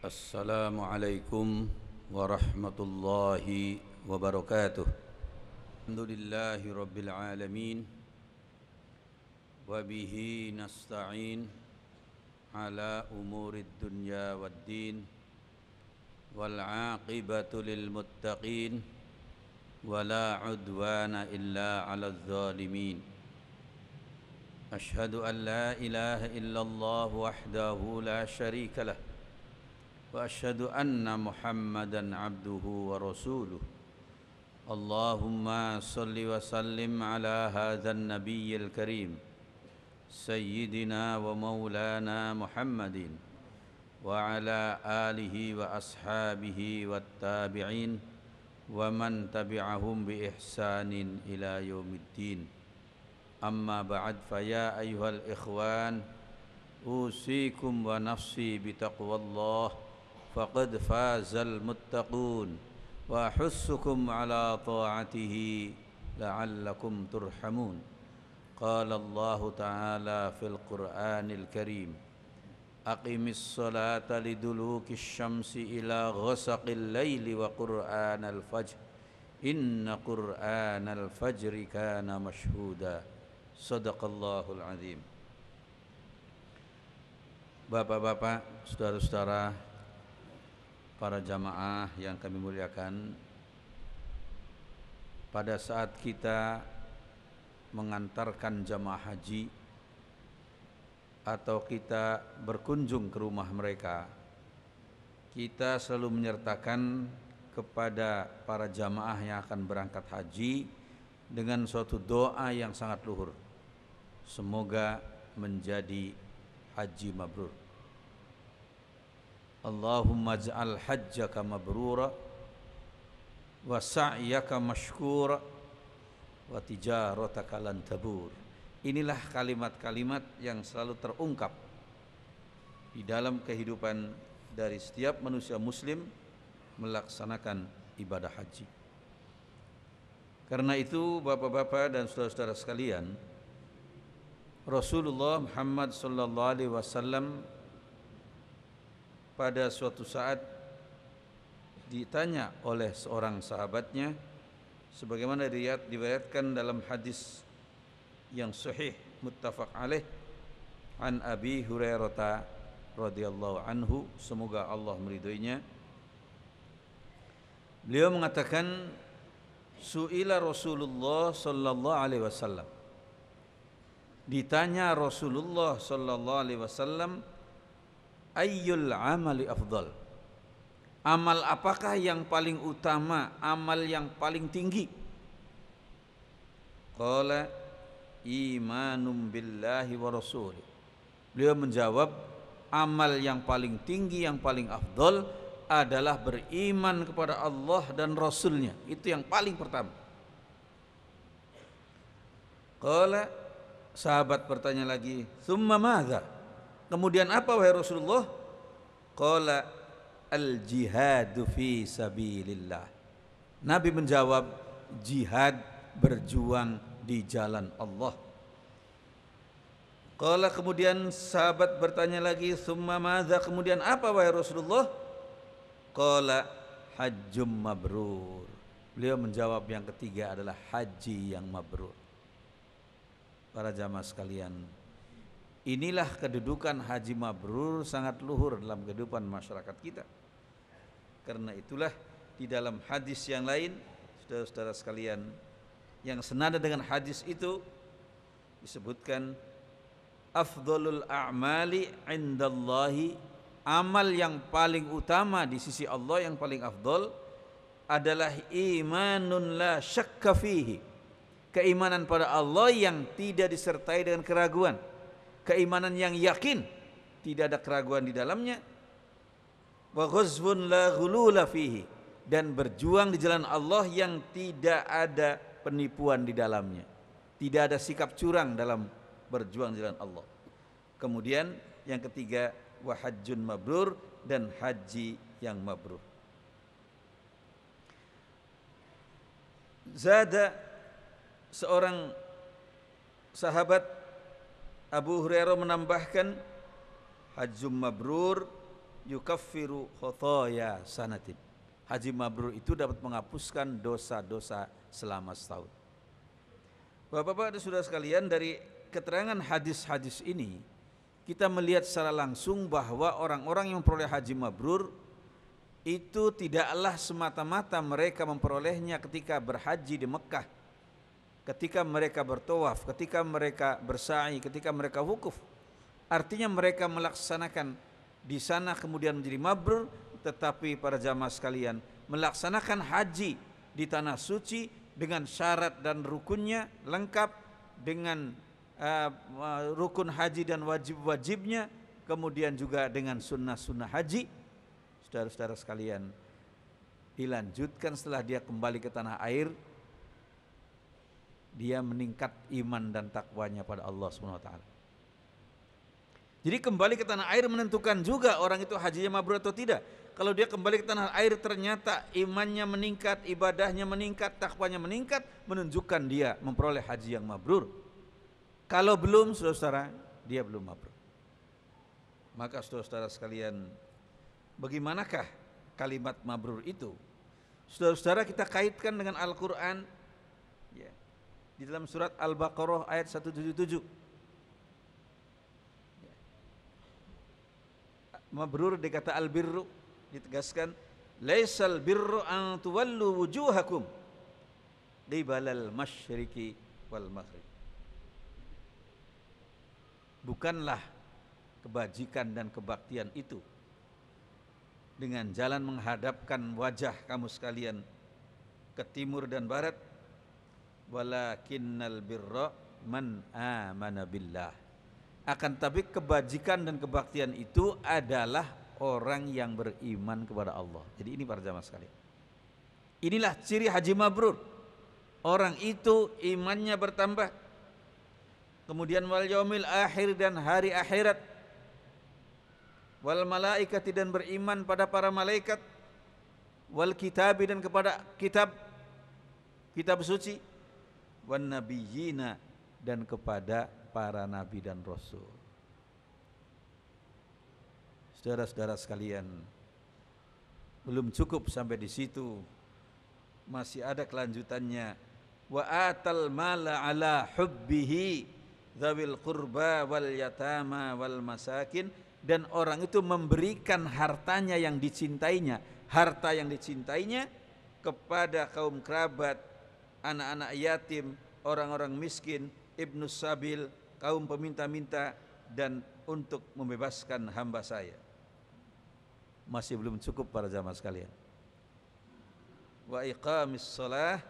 Assalamualaikum warahmatullahi wabarakatuh. Alhamdulillahi rabbil alamin wa bihi nasta'in ala umurid dunya waddin wal aqibatu lil muttaqin wa la udwana illa 'alal zalimin. Ashhadu an la ilaha illallah wahdahu la syarika lah wa asyhadu anna Muhammadan abduhu wa rasuluh. Allahumma salli wa sallim ala hadzal nabiyyil karim sayyidina wa maulana Muhammadin wa ala alihi wa ashabihi wat tabi'in wa man tabi'ahum bi ihsanin ila yaumiddin. Amma ba'd, fa ya ayyuhal ikhwan usikum wa nafsi bi taqwallah faqad fazal muttaqun wa ahussukum ala ta'atihi la'allakum turhamun. Qala Allah ta'ala fil Qur'anil Karim, aqimis salata lidulukis syamsi ila ghasaqil laili wa qur'anal fajr inna qur'anal fajri kana mashhuda. Sadaqallahul azim. Bapak-bapak, saudara-saudara, para jamaah yang kami muliakan, pada saat kita mengantarkan jamaah haji atau kita berkunjung ke rumah mereka, kita selalu menyertakan kepada para jamaah yang akan berangkat haji dengan suatu doa yang sangat luhur. Semoga menjadi haji mabrur. Allahumma ja'al hajjaka mabrura wa sa'yaka mashkura wa tijarataka lan tabur. Inilah kalimat-kalimat yang selalu terungkap di dalam kehidupan dari setiap manusia muslim melaksanakan ibadah haji. Karena itu, bapak-bapak dan saudara-saudara sekalian, Rasulullah Muhammad sallallahu alaihi wasallam pada suatu saat ditanya oleh seorang sahabatnya, sebagaimana diriwayatkan dalam hadis yang sahih muttafaq alaih an Abi Hurairah radhiyallahu anhu, semoga Allah meridhoinya. Beliau mengatakan, su'ila Rasulullah sallallahu alaihi wasallam, ditanya Rasulullah sallallahu alaihi wasallam, ayyul amali afdal, amal apakah yang paling utama, amal yang paling tinggi? Qala imanum billahi wa rasulih. Beliau menjawab, amal yang paling tinggi, yang paling afdal adalah beriman kepada Allah dan Rasulnya. Itu yang paling pertama. Qala, sahabat bertanya lagi, thumma madza? Kemudian apa wahai Rasulullah? Qala al-jihadu fi sabilillah. Nabi menjawab, jihad, berjuang di jalan Allah. Qala, kemudian sahabat bertanya lagi, thumma madza? Kemudian apa wahai Rasulullah? Qala hajjum mabrur. Beliau menjawab yang ketiga adalah haji yang mabrur. Para jamaah sekalian, inilah kedudukan haji mabrur sangat luhur dalam kehidupan masyarakat kita. Karena itulah di dalam hadis yang lain, saudara-saudara sekalian, yang senada dengan hadis itu disebutkan, afdhalul a'mali indallahi, amal yang paling utama di sisi Allah, yang paling afdal adalah imanun la syakka fihi, keimanan pada Allah yang tidak disertai dengan keraguan, keimanan yang yakin, tidak ada keraguan di dalamnya. Wa ghazwun la ghulula fihi, dan berjuang di jalan Allah yang tidak ada penipuan di dalamnya, tidak ada sikap curang dalam berjuang di jalan Allah. Kemudian yang ketiga, wa hajjun mabrur, dan haji yang mabrur. Zada, seorang sahabat Abu Hurairah menambahkan, hajjum mabrur yukaffiru khotoya sanatin. Haji mabrur itu dapat menghapuskan dosa-dosa selama setahun. Bapak-bapak dan saudara sekalian, dari keterangan hadis-hadis ini kita melihat secara langsung bahwa orang-orang yang memperoleh haji mabrur itu tidaklah semata-mata mereka memperolehnya ketika berhaji di Mekah, ketika mereka bertawaf, ketika mereka bersa'i, ketika mereka wukuf. Artinya mereka melaksanakan di sana kemudian menjadi mabrur, tetapi para jamaah sekalian melaksanakan haji di tanah suci dengan syarat dan rukunnya lengkap, dengan rukun haji dan wajib-wajibnya, kemudian juga dengan sunnah-sunnah haji. Saudara-saudara sekalian, dilanjutkan setelah dia kembali ke tanah air, dia meningkat iman dan takwanya pada Allah Subhanahu wa taala. Jadi kembali ke tanah air menentukan juga orang itu hajinya mabrur atau tidak. Kalau dia kembali ke tanah air ternyata imannya meningkat, ibadahnya meningkat, takwanya meningkat, menunjukkan dia memperoleh haji yang mabrur. Kalau belum, saudara-saudara, dia belum mabrur. Maka saudara-saudara sekalian, bagaimanakah kalimat mabrur itu? Saudara-saudara, kita kaitkan dengan Al-Quran ya, di dalam surat Al-Baqarah ayat 177. Ya. Mabrur dikata al-birru, ditegaskan laisal birru an tuwallu wujuhakum qibalal masyriqi wal maghrib. Bukanlah kebajikan dan kebaktian itu dengan jalan menghadapkan wajah kamu sekalian ke timur dan barat, walakinnal birra man amana billah. Akan tapi kebajikan dan kebaktian itu adalah orang yang beriman kepada Allah. Jadi ini para jamaah sekalian, inilah ciri haji mabrur. Orang itu imannya bertambah, kemudian wal yaumil akhir dan hari akhirat, wal malaikati dan beriman pada para malaikat, wal kitabi dan kepada kitab suci, wan nabiyina dan kepada para nabi dan rasul. Saudara-saudara sekalian, belum cukup sampai di situ, masih ada kelanjutannya. Wa atal mala ala hubbihi dzawil qurba wal yatama wal masakin, dan orang itu memberikan hartanya yang dicintainya, harta yang dicintainya kepada kaum kerabat, anak-anak yatim, orang-orang miskin, ibnus sabil, kaum peminta-minta, dan untuk membebaskan hamba saya. Masih belum cukup para jamaah sekalian. Wa iqamis shalah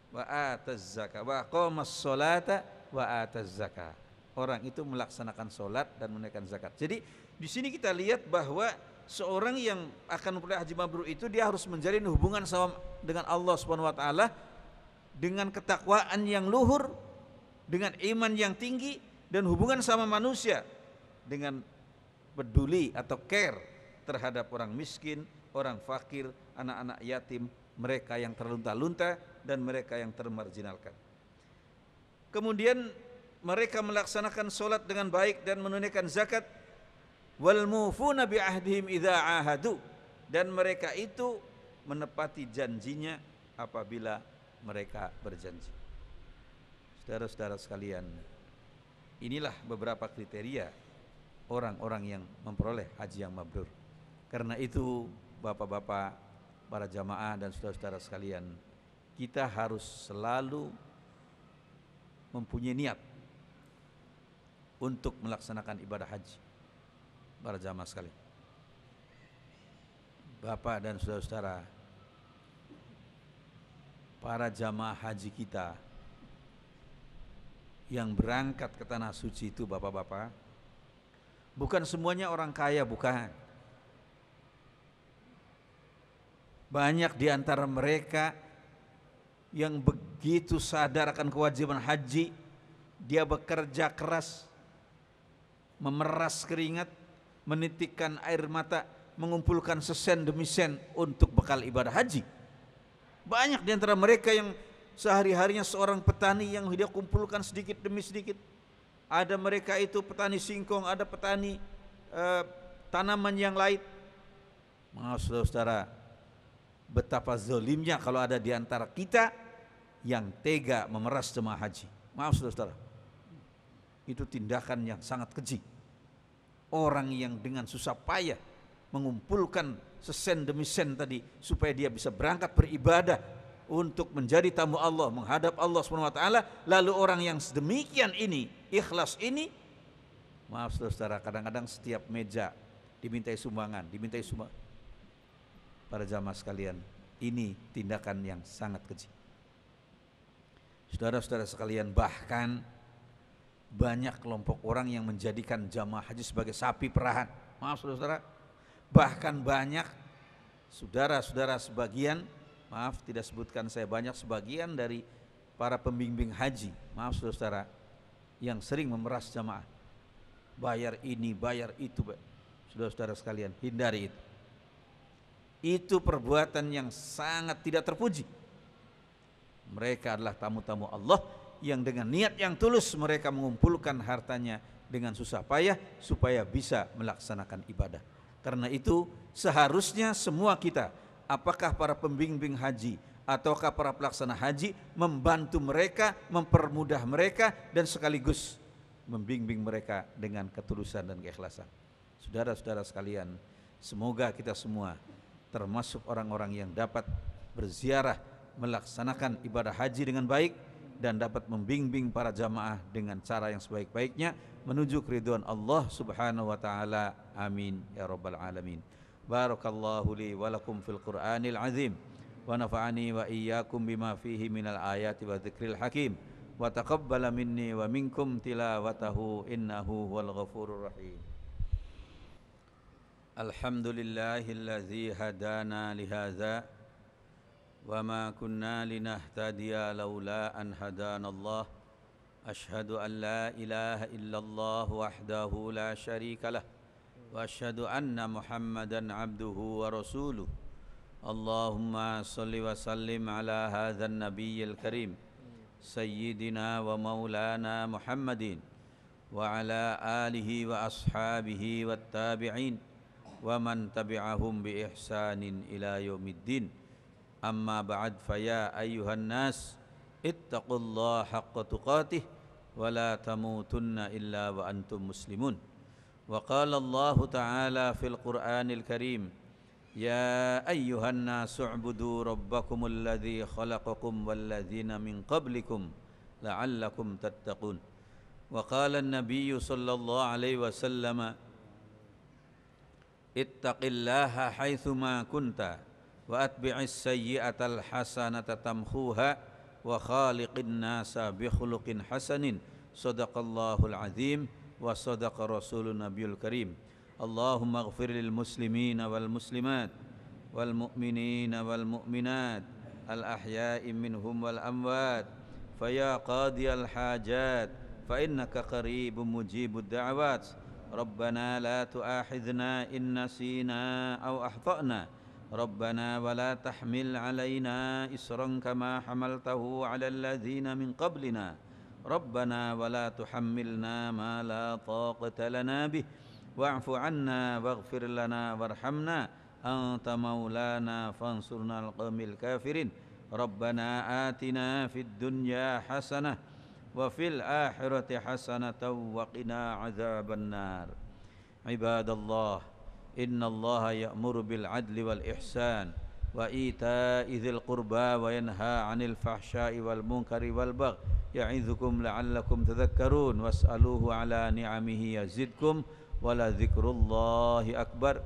wa ataz zakah wa aqamas sholata wa ataz zakah. Orang itu melaksanakan sholat dan menunaikan zakat. Jadi di sini kita lihat bahwa seorang yang akan memperoleh haji mabrur itu dia harus menjalin hubungan dengan Allah Subhanahu wa taala dengan ketakwaan yang luhur, dengan iman yang tinggi, dan hubungan sama manusia dengan peduli atau care terhadap orang miskin, orang fakir, anak-anak yatim, mereka yang terlunta-lunta dan mereka yang termarginalkan. Kemudian mereka melaksanakan sholat dengan baik dan menunaikan zakat. Wal mufuna bi ahdihim idza ahadu, dan mereka itu menepati janjinya apabila mereka berjanji. Saudara-saudara sekalian, inilah beberapa kriteria orang-orang yang memperoleh haji yang mabrur. Karena itu bapak-bapak, para jamaah dan saudara-saudara sekalian, kita harus selalu mempunyai niat untuk melaksanakan ibadah haji. Para jamaah sekalian, bapak dan saudara-saudara, para jamaah haji kita yang berangkat ke tanah suci itu, bapak-bapak, bukan semuanya orang kaya, bukan. Banyak di antara mereka yang begitu sadar akan kewajiban haji, dia bekerja keras, memeras keringat, menitikkan air mata, mengumpulkan sesen demi sen untuk bekal ibadah haji. Banyak di antara mereka yang sehari-harinya seorang petani yang dia kumpulkan sedikit demi sedikit. Ada mereka itu petani singkong, ada petani tanaman yang lain. Maaf saudara-saudara, betapa zalimnya kalau ada di antara kita yang tega memeras jemaah haji. Maaf saudara-saudara, itu tindakan yang sangat keji. Orang yang dengan susah payah mengumpulkan sesen demi sen tadi supaya dia bisa berangkat beribadah untuk menjadi tamu Allah, menghadap Allah Subhanahu wa taala, lalu orang yang sedemikian ini, ikhlas ini, maaf saudara-saudara, kadang-kadang setiap meja dimintai sumbangan. Para jamaah sekalian, ini tindakan yang sangat keji. Saudara-saudara sekalian, bahkan banyak kelompok orang yang menjadikan jamaah haji sebagai sapi perahan. Maaf saudara-saudara, bahkan banyak saudara-saudara sebagian, maaf tidak sebutkan saya, banyak sebagian dari para pembimbing haji, maaf saudara-saudara, yang sering memeras jamaah. Bayar ini, bayar itu. Saudara-saudara sekalian, hindari itu. Itu perbuatan yang sangat tidak terpuji. Mereka adalah tamu-tamu Allah yang dengan niat yang tulus mereka mengumpulkan hartanya dengan susah payah supaya bisa melaksanakan ibadah. Karena itu seharusnya semua kita, apakah para pembimbing haji ataukah para pelaksana haji, membantu mereka, mempermudah mereka, dan sekaligus membimbing mereka dengan ketulusan dan keikhlasan. Saudara-saudara sekalian, semoga kita semua termasuk orang-orang yang dapat berziarah, melaksanakan ibadah haji dengan baik, dan dapat membimbing para jamaah dengan cara yang sebaik-baiknya menuju keridhaan Allah Subhanahu wa taala. Amin ya rabbal alamin. Barakallahu li wa lakum fil Qur'anil azim wa nafa'ani wa iyyakum bima fihi minal ayati wa dzikril hakim wa taqabbala minni wa minkum tilawatahu innahu huwal ghafurur rahim. Alhamdulillahilladzi hadana lihadza wa ma kunna linahtadiya laula an hadanallah. Asyhadu an la ilaha illallah wahdahu la syarika lah wa asyhadu anna Muhammadan abduhu wa rasuluh. Allahumma salli wa sallim ala hadzal nabiyyil karim sayyidina wa maulana Muhammadin wa ala alihi wa ashabihi wat tabi'in wa man tabi'ahum bi ihsanin ila yaumiddin. Amma ba'd, faya ayyuhan nas ittaqullaha haqqa tuqatih wa la tamutunna illa wa antum muslimun. Wa qala Allah ta'ala fil Qur'anil Karim, ya ayyuhan nas u'budu rabbakumul ladzi khalaqakum wal ladzina min qablikum la'allakum tattaqun. Wa qala an-nabiy sallallahu alaihi wasallam, ittaqillaha haitsuma kunta wa atbi'is sayyi'atal hasanata tamhuha wa khaliqin nasa bi khuluqin hasanin. Shadaqallahul azim wa shadaqa rasulun nabiyul karim. Allahumma ighfir lil muslimina wal muslimat wal mu'minina wal mu'minat al ahya'i minhum wal amwat faya qadiyal hajat fa innaka qaribun mujibud da'awat. Rabbana la tu'akhidhna in nasina aw akhtana. Rabbana wa la tahmil alaina isran kama hamaltahu ala alladhina min qablina. Rabbana wa la tuhammilna ma la taqata lana bih wa'fu 'anna waghfir lana warhamna anta maulana fansurna al-qawmil kafirin. Rabbana atina fid dunya hasanah wa fil akhirati hasanatan wa qina adzaban nar. Ibadallah, innallaha ya'muru bil adli wal ihsan wa ita'i dzil qurba wa yanha 'anil fahsya'i wal munkari wal baghi ya'idzukum la'allakum tadhakkarun was'aluhu 'ala ni'amihi yazidkum wa la dzikrullahi akbar.